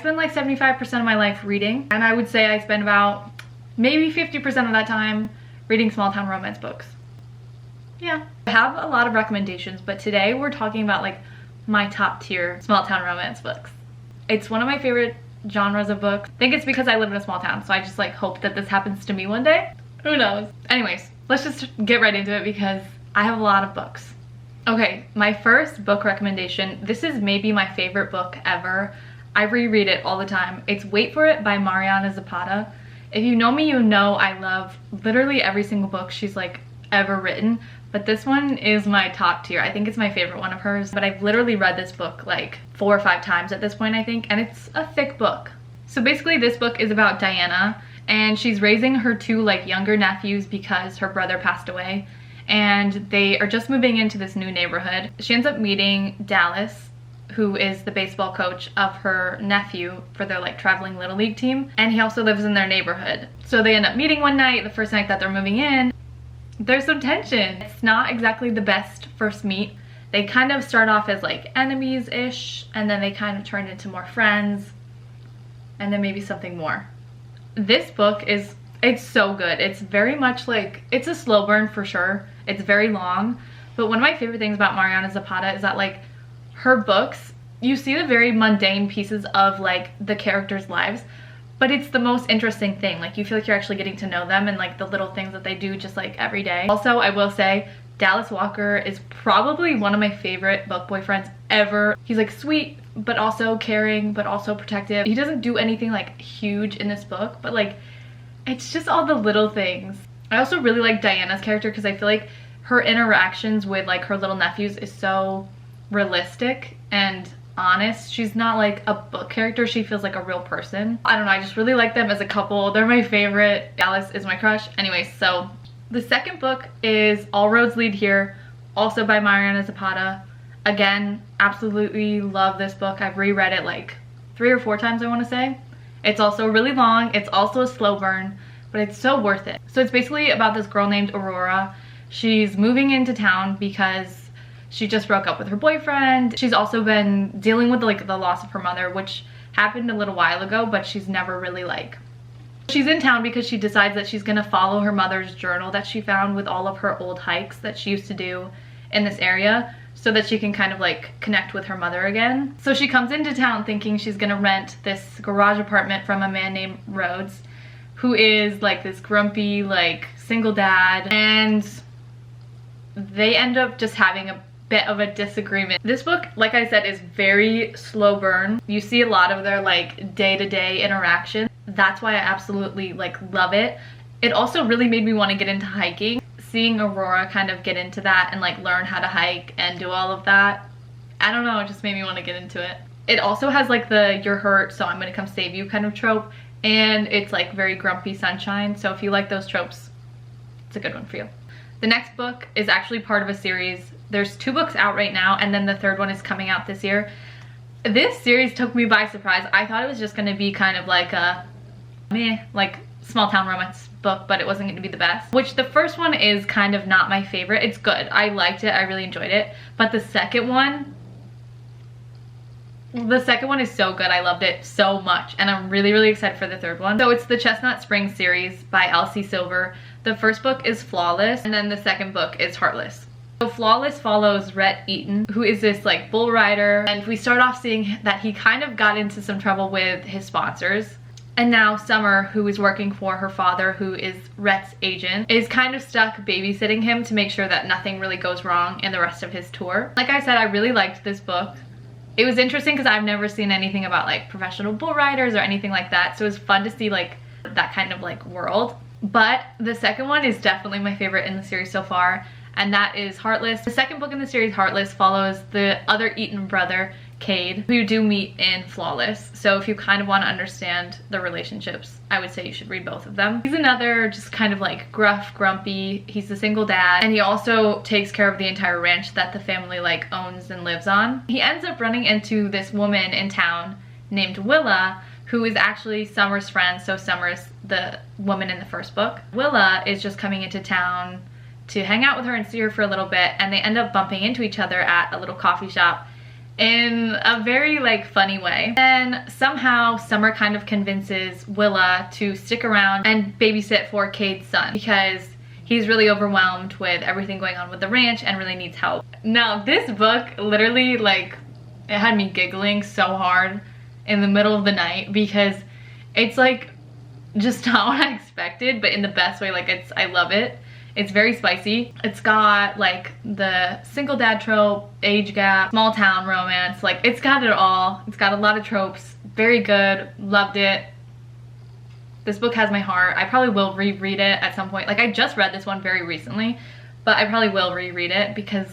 spend like 75% of my life reading, and I would say I spend about maybe 50% of that time reading small town romance books. Yeah. I have a lot of recommendations, but today we're talking about like my top tier small town romance books. It's one of my favorite genres of books. I think it's because I live in a small town, so I just like hope that this happens to me one day. Who knows? Anyways, let's just get right into it because I have a lot of books. Okay, my first book recommendation, this is maybe my favorite book ever. I reread it all the time. It's Wait For It by Mariana Zapata. If you know me, you know I love literally every single book she's like ever written, but this one is my top tier. I think it's my favorite one of hers, but I've literally read this book like 4 or 5 times at this point, I think, and it's a thick book. So basically this book is about Diana, and she's raising her 2 like younger nephews because her brother passed away, and they are just moving into this new neighborhood. She ends up meeting Dallas, who is the baseball coach of her nephew for their like traveling little league team, and he also lives in their neighborhood. So they end up meeting one night, the first night that they're moving in. There's some tension. It's not exactly the best first meet. They kind of start off as like enemies-ish, and then they kind of turn into more friends, and then maybe something more. This book is, it's so good. It's very much like, it's a slow burn for sure. It's very long, but one of my favorite things about Mariana Zapata is that like her books, you see the very mundane pieces of like the characters' lives, but it's the most interesting thing. Like you feel like you're actually getting to know them and like the little things that they do just like every day. Also, I will say Dallas Walker is probably one of my favorite book boyfriends ever. He's like sweet, but also caring, but also protective. He doesn't do anything like huge in this book, but like it's just all the little things. I also really like Diana's character because I feel like her interactions with like her little nephews is so realistic and honest. She's not like a book character, she feels like a real person. I don't know, I just really like them as a couple. They're my favorite. Dallas is my crush. Anyway, so the second book is All Roads Lead Here, also by Mariana Zapata. Again, absolutely love this book. I've reread it like 3 or 4 times, I want to say. It's also really long. It's also a slow burn, but it's so worth it. So it's basically about this girl named Aurora. She's moving into town because she just broke up with her boyfriend. She's also been dealing with like the loss of her mother, which happened a little while ago, but she's never really like... She's in town because she decides that she's gonna follow her mother's journal that she found with all of her old hikes that she used to do in this area, so that she can kind of like connect with her mother again. So she comes into town thinking she's gonna rent this garage apartment from a man named Rhodes, who is like this grumpy like single dad, and they end up just having a bit of a disagreement. This book, like I said, is very slow burn. You see a lot of their like day-to-day interaction. That's why I absolutely like love it. It also really made me want to get into hiking. Seeing Aurora kind of get into that and like learn how to hike and do all of that, I don't know, it just made me want to get into it. It also has like the you're hurt so I'm gonna come save you kind of trope, and it's like very grumpy sunshine, so if you like those tropes, it's a good one for you. The next book is actually part of a series. There's 2 books out right now, and then the 3rd one is coming out this year. This series took me by surprise. I thought it was just gonna be kind of like a meh, like small town romance book, but it wasn't going to be the best. Which the first one is kind of not my favorite. It's good. I liked it. I really enjoyed it. But the second one is so good. I loved it so much, and I'm really, really excited for the 3rd one. So it's the Chestnut Springs series by Elsie Silver. The first book is Flawless, and then the second book is Heartless. So Flawless follows Rhett Eaton, who is this like bull rider, and we start off seeing that he kind of got into some trouble with his sponsors. And now Summer, who is working for her father, who is Rhett's agent, is kind of stuck babysitting him to make sure that nothing really goes wrong in the rest of his tour. Like I said, I really liked this book. It was interesting because I've never seen anything about like professional bull riders or anything like that, so it was fun to see like that kind of like world. But the second one is definitely my favorite in the series so far, and that is Heartless. The second book in the series, Heartless, follows the other Eaton brother, Cade, who you do meet in Flawless. So if you kind of want to understand the relationships, I would say you should read both of them. He's another just kind of like gruff, grumpy. He's a single dad, and he also takes care of the entire ranch that the family like owns and lives on. He ends up running into this woman in town named Willa, who is actually Summer's friend. So Summer's the woman in the first book. Willa is just coming into town to hang out with her and see her for a little bit, and they end up bumping into each other at a little coffee shop. in a very like funny way. Then somehow Summer kind of convinces Willa to stick around and babysit for Cade's son because he's really overwhelmed with everything going on with the ranch and really needs help. Now this book literally like, it had me giggling so hard in the middle of the night because it's like just not what I expected, but in the best way. Like I love it. It's very spicy. It's got like the single dad trope, age gap, small town romance. Like it's got it all. It's got a lot of tropes. Very good. Loved it. This book has my heart. I probably will reread it at some point. Like I just read this one very recently, but I probably will reread it because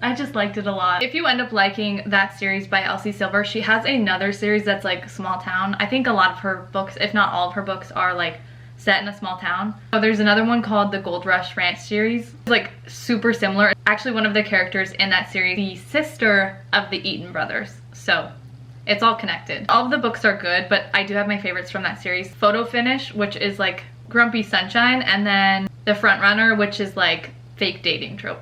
I just liked it a lot. If you end up liking that series by Elsie Silver, she has another series that's like small town. I think a lot of her books, if not all of her books, are like set in a small town. So there's another one called the Gold Rush Ranch series. It's like super similar. Actually, one of the characters in that series, the sister of the Eaton brothers. So it's all connected. All of the books are good, but I do have my favorites from that series. Photo Finish, which is like Grumpy Sunshine, and then The Front Runner, which is like fake dating trope.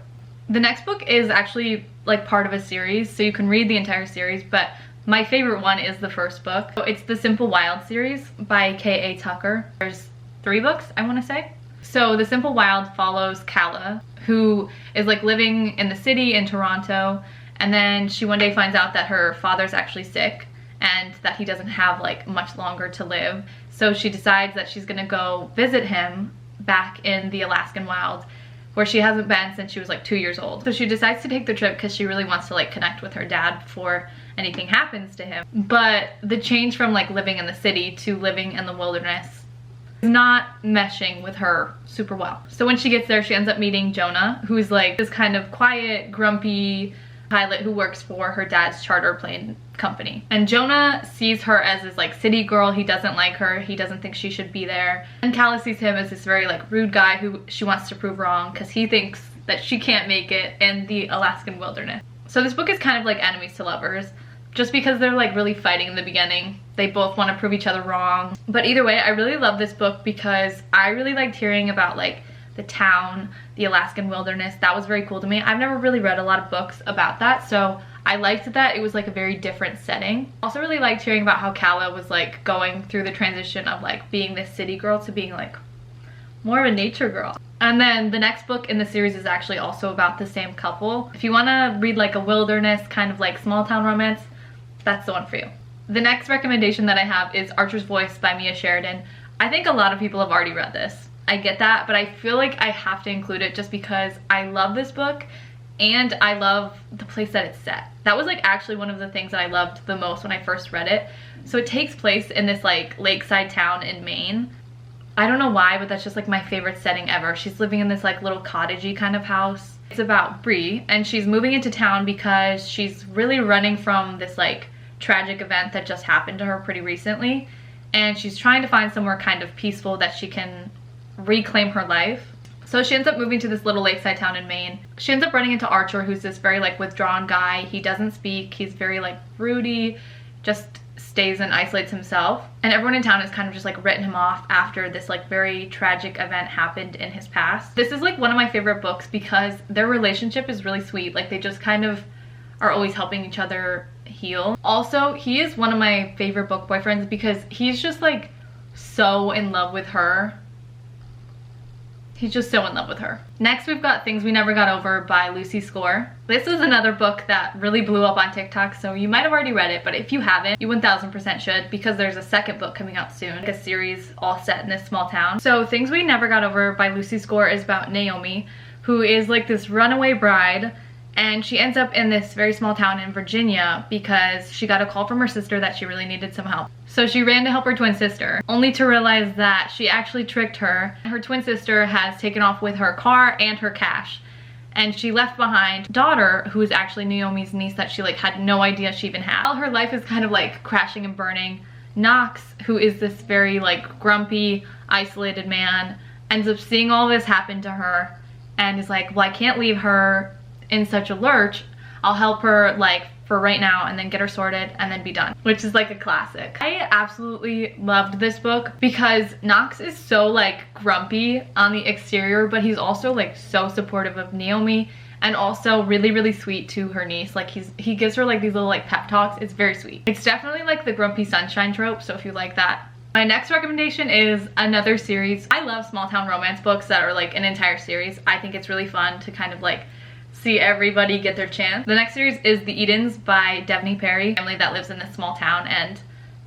The next book is actually like part of a series, so you can read the entire series, but my favorite one is the first book. So it's the Simple Wild series by K.A. Tucker. There's 3 books, I want to say. So the Simple Wild follows Calla, who is like living in the city in Toronto, and then she one day finds out that her father's actually sick and that he doesn't have like much longer to live. So she decides that she's gonna go visit him back in the Alaskan wilds, where she hasn't been since she was like 2 years old. So she decides to take the trip because she really wants to like connect with her dad before anything happens to him. But the change from like living in the city to living in the wilderness is not meshing with her super well. So when she gets there, she ends up meeting Jonah, who's like this kind of quiet, grumpy pilot who works for her dad's charter plane company. And Jonah sees her as this like city girl. He doesn't like her. He doesn't think she should be there. And Calla sees him as this very like rude guy who she wants to prove wrong because he thinks that she can't make it in the Alaskan wilderness. So this book is kind of like enemies to lovers, just because they're like really fighting in the beginning. They both want to prove each other wrong. But either way, I really love this book because I really liked hearing about like the town, the Alaskan wilderness. That was very cool to me. I've never really read a lot of books about that, so I liked that it was like a very different setting. Also really liked hearing about how Calla was like going through the transition of like being this city girl to being like more of a nature girl. And then the next book in the series is actually also about the same couple. If you want to read like a wilderness kind of like small town romance, that's the one for you. The next recommendation that I have is Archer's Voice by Mia Sheridan. I think a lot of people have already read this. I get that, but I feel like I have to include it just because I love this book and I love the place that it's set. That was like actually one of the things that I loved the most when I first read it. So it takes place in this like lakeside town in Maine. I don't know why, but that's just like my favorite setting ever. She's living in this like little cottagey kind of house. It's about Bree, and she's moving into town because she's really running from this like tragic event that just happened to her pretty recently, and she's trying to find somewhere kind of peaceful that she can reclaim her life. So she ends up moving to this little lakeside town in Maine. She ends up running into Archer, who's this very like withdrawn guy. He doesn't speak, he's very like broody, just stays and isolates himself. And everyone in town has kind of just like written him off after this like very tragic event happened in his past. This is like one of my favorite books because their relationship is really sweet. Like they just kind of are always helping each other heal. Also, he is one of my favorite book boyfriends because he's just like so in love with her. He's just so in love with her. Next, we've got Things We Never Got Over by Lucy Score. This is another book that really blew up on TikTok, so you might have already read it, but if you haven't, you 1000% should, because there's a second book coming out soon, like a series all set in this small town. So Things We Never Got Over by Lucy Score is about Naomi, who is like this runaway bride, and she ends up in this very small town in Virginia because she got a call from her sister that she really needed some help. So she ran to help her twin sister, only to realize that she actually tricked her. Her twin sister has taken off with her car and her cash, and she left behind a daughter who is actually Naomi's niece that she like had no idea she even had. While her life is kind of like crashing and burning, Knox, who is this very like grumpy, isolated man, ends up seeing all this happen to her and is like, well, I can't leave her in such a lurch. I'll help her like for right now and then get her sorted and then be done, which is like a classic. I absolutely loved this book because Knox is so like grumpy on the exterior, but he's also like so supportive of Naomi and also really, really sweet to her niece. Like he gives her like these little like pep talks. It's very sweet. It's definitely like the grumpy sunshine trope, so if you like that. My next recommendation is another series. I love small town romance books that are like an entire series. I think it's really fun to kind of like see everybody get their chance. The next series is The Edens by Devney Perry, a family that lives in this small town and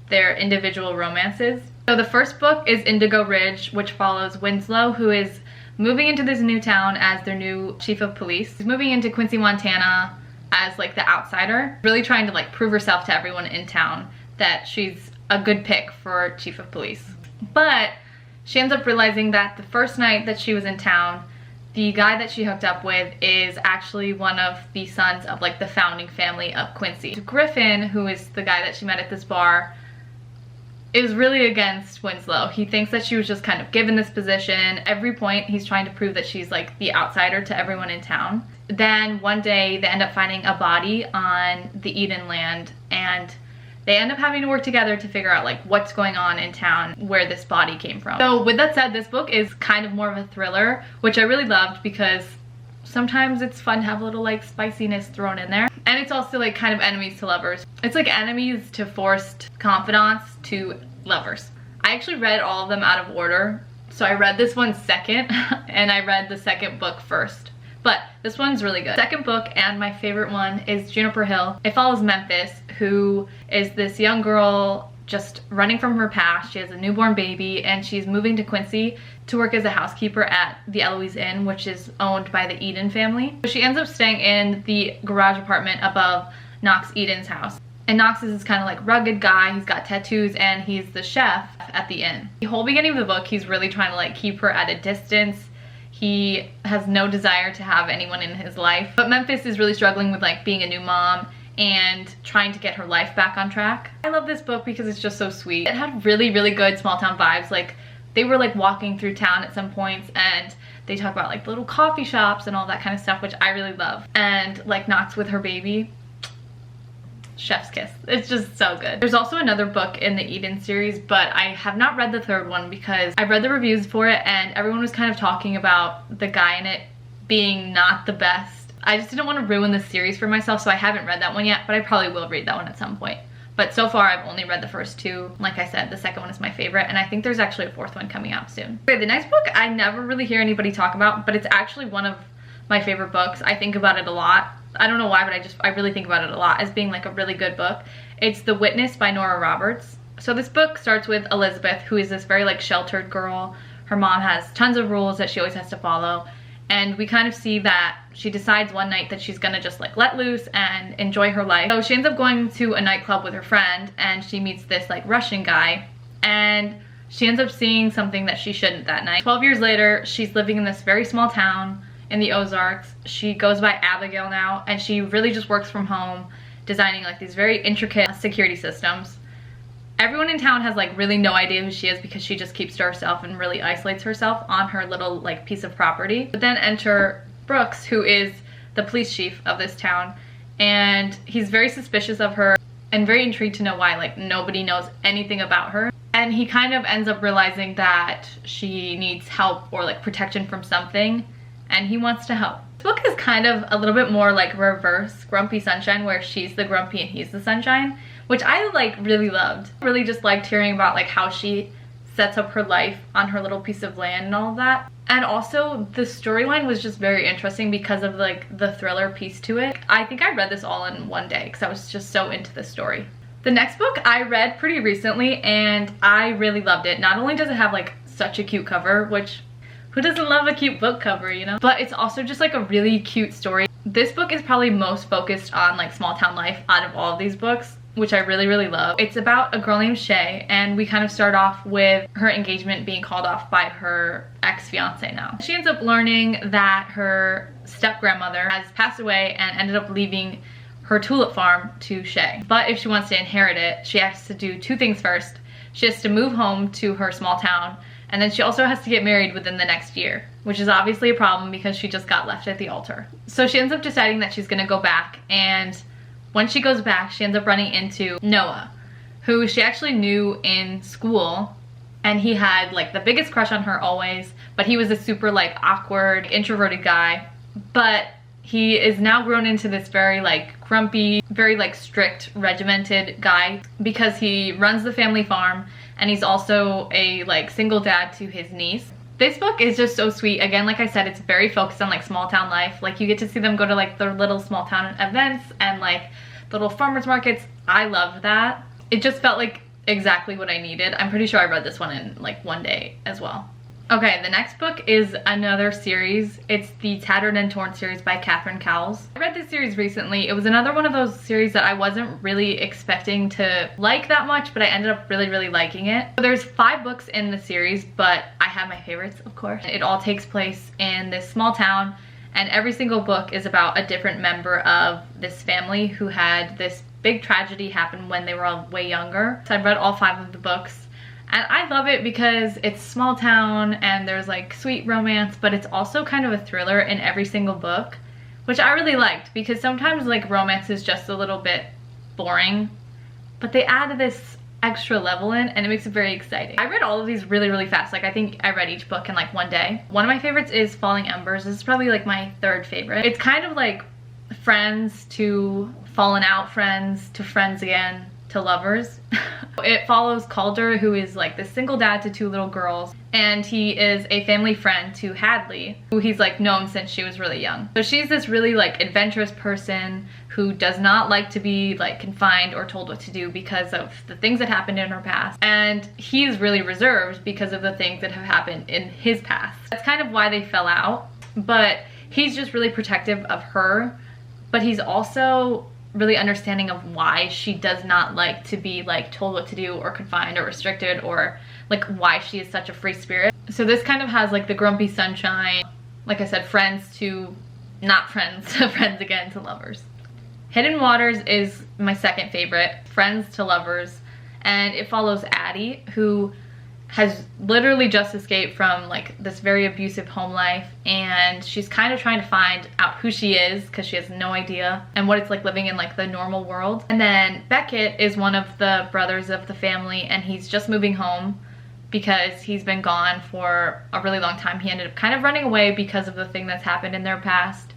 their individual romances. So the first book is Indigo Ridge, which follows Winslow, who is moving into this new town as their new chief of police. She's moving into Quincy, Montana as like the outsider, really trying to like prove herself to everyone in town that she's a good pick for chief of police. But she ends up realizing that the first night that she was in town, the guy that she hooked up with is actually one of the sons of like the founding family of Quincy. Griffin, who is the guy that she met at this bar, is really against Winslow. He thinks that she was just kind of given this position. Every point he's trying to prove that she's like the outsider to everyone in town. Then one day they end up finding a body on the Eden land, and they end up having to work together to figure out like what's going on in town, where this body came from. So with that said, this book is kind of more of a thriller, which I really loved because sometimes it's fun to have a little like spiciness thrown in there. And it's also like kind of enemies to lovers. It's like enemies to forced confidants to lovers. I actually read all of them out of order. So I read this one second and I read the second book first. But this one's really good. Second book, and my favorite one, is Juniper Hill. It follows Memphis, who is this young girl just running from her past. She has a newborn baby and she's moving to Quincy to work as a housekeeper at the Eloise Inn, which is owned by the Eden family. So she ends up staying in the garage apartment above Knox Eden's house. And Knox is this kind of like rugged guy. He's got tattoos and he's the chef at the inn. The whole beginning of the book, he's really trying to like keep her at a distance. He has no desire to have anyone in his life. But Memphis is really struggling with like being a new mom and trying to get her life back on track. I love this book because it's just so sweet. It had really, really good small town vibes. Like they were like walking through town at some points and they talk about like little coffee shops and all that kind of stuff, which I really love. And like Knox with her baby, chef's kiss. It's just so good. There's also another book in the Eden series, but I have not read the third one because I read the reviews for it and everyone was kind of talking about the guy in it being not the best. I just didn't want to ruin the series for myself, so I haven't read that one yet, but I probably will read that one at some point. But so far I've only read the first two. Like I said, the second one is my favorite, and I think there's actually a fourth one coming out soon. Okay, the next book I never really hear anybody talk about, but it's actually one of my favorite books. I think about it a lot. I don't know why, but I really think about it a lot as being like a really good book. It's The Witness by Nora Roberts. So this book starts with Elizabeth, who is this very like sheltered girl. Her mom has tons of rules that she always has to follow. And we kind of see that she decides one night that she's gonna just like let loose and enjoy her life. So she ends up going to a nightclub with her friend and she meets this like Russian guy, and she ends up seeing something that she shouldn't that night. 12 years later, she's living in this very small town in the Ozarks. She goes by Abigail now, and she really just works from home, designing like these very intricate security systems. Everyone in town has like really no idea who she is because she just keeps to herself and really isolates herself on her little like piece of property. But then enter Brooks, who is the police chief of this town, and he's very suspicious of her and very intrigued to know why like nobody knows anything about her. And he kind of ends up realizing that she needs help or like protection from something, and he wants to help. This book is kind of a little bit more like reverse Grumpy Sunshine, where she's the grumpy and he's the sunshine, which I like really loved. Really just liked hearing about like how she sets up her life on her little piece of land and all of that. And also the storyline was just very interesting because of like the thriller piece to it. I think I read this all in one day because I was just so into the story. The next book I read pretty recently and I really loved it. Not only does it have like such a cute cover, which who doesn't love a cute book cover, you know? But it's also just like a really cute story. This book is probably most focused on like small town life out of all of these books, which I really, really love. It's about a girl named Shay, and we kind of start off with her engagement being called off by her ex-fiance now. She ends up learning that her step-grandmother has passed away and ended up leaving her tulip farm to Shay. But if she wants to inherit it, she has to do two things first. She has to move home to her small town, and then she also has to get married within the next year, which is obviously a problem because she just got left at the altar. So she ends up deciding that she's gonna go back, and when she goes back, she ends up running into Noah, who she actually knew in school, and he had like the biggest crush on her always, but he was a super like awkward, introverted guy. But He is now grown into this very like grumpy, very like strict, regimented guy because he runs the family farm and he's also a like single dad to his niece. This book is just so sweet. Again, like I said, it's very focused on like small town life. Like you get to see them go to like their little small town events and like little farmers markets. I loved that. It just felt like exactly what I needed. I'm pretty sure I read this one in like one day as well. Okay, the next book is another series. It's the Tattered and Torn series by Catherine Cowles. I read this series recently. It was another one of those series that I wasn't really expecting to like that much, but I ended up really liking it. So there's 5 books in the series, but I have my favorites, of course. It all takes place in this small town, and every single book is about a different member of this family who had this big tragedy happen when they were all way younger. So I've read all 5 of the books. And I love it because it's small town and there's like sweet romance, but it's also kind of a thriller in every single book, which I really liked because sometimes like romance is just a little bit boring, but they add this extra level in and it makes it very exciting. I read all of these really fast. Like I think I read each book in like one day. One of my favorites is Falling Embers. This is probably like my 3rd favorite. It's kind of like friends to fallen out friends to friends again to lovers. It follows Calder, who is like the single dad to 2 little girls, and he is a family friend to Hadley, who he's like known since she was really young. So she's this really like adventurous person who does not like to be like confined or told what to do because of the things that happened in her past, and he's really reserved because of the things that have happened in his past. That's kind of why they fell out, but he's just really protective of her, but he's also really understanding of why she does not like to be like told what to do or confined or restricted, or like why she is such a free spirit. So this kind of has like the grumpy sunshine, like I said, friends to not friends to friends again to lovers. Hidden Waters is my 2nd favorite, friends to lovers, and it follows Addie, who has literally just escaped from like this very abusive home life, and she's kind of trying to find out who she is because she has no idea and what it's like living in like the normal world. And then Beckett is one of the brothers of the family, and he's just moving home because he's been gone for a really long time. He ended up kind of running away because of the thing that's happened in their past,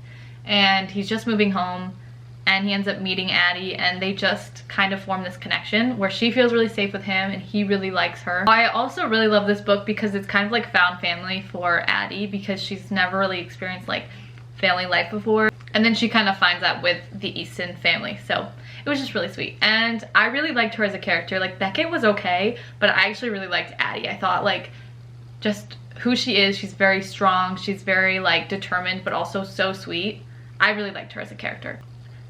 and he's just moving home. And he ends up meeting Addie, and they just kind of form this connection where she feels really safe with him and he really likes her. I also really love this book because it's kind of like found family for Addie because she's never really experienced like family life before. And then she kind of finds that with the Easton family. So it was just really sweet. And I really liked her as a character. Like Beckett was okay, but I actually really liked Addie. I thought like just who she is, she's very strong. She's very like determined, but also so sweet. I really liked her as a character.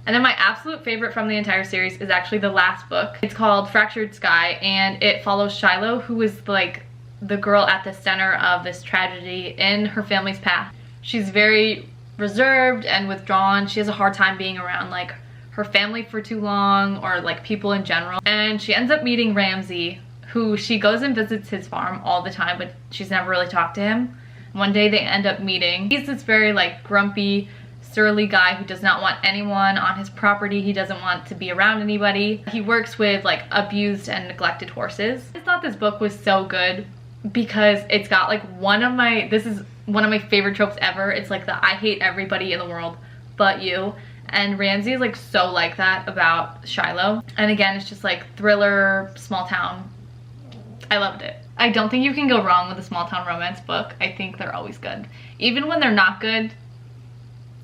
And then my absolute favorite from the entire series is actually the last book. It's called Fractured Sky, and it follows Shiloh, who is like the girl at the center of this tragedy in her family's past. She's very reserved and withdrawn. She has a hard time being around like her family for too long, or like people in general. And she ends up meeting Ramsey, who she goes and visits his farm all the time, but she's never really talked to him. One day they end up meeting. He's this very like grumpy, surly guy who does not want anyone on his property. He doesn't want to be around anybody. He works with like abused and neglected horses. I thought this book was so good because it's got like this is one of my favorite tropes ever. It's like the I hate everybody in the world but you. And Ramsey is like so like that about Shiloh. And again, it's just like thriller, small town. I loved it. I don't think you can go wrong with a small town romance book. I think they're always good. Even when they're not good,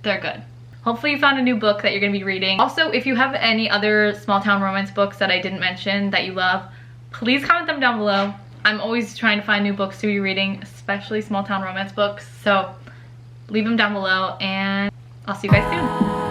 they're good. Hopefully you found a new book that you're gonna be reading. Also, if you have any other small town romance books that I didn't mention that you love, please comment them down below. I'm always trying to find new books to be reading, especially small town romance books. So leave them down below, and I'll see you guys soon.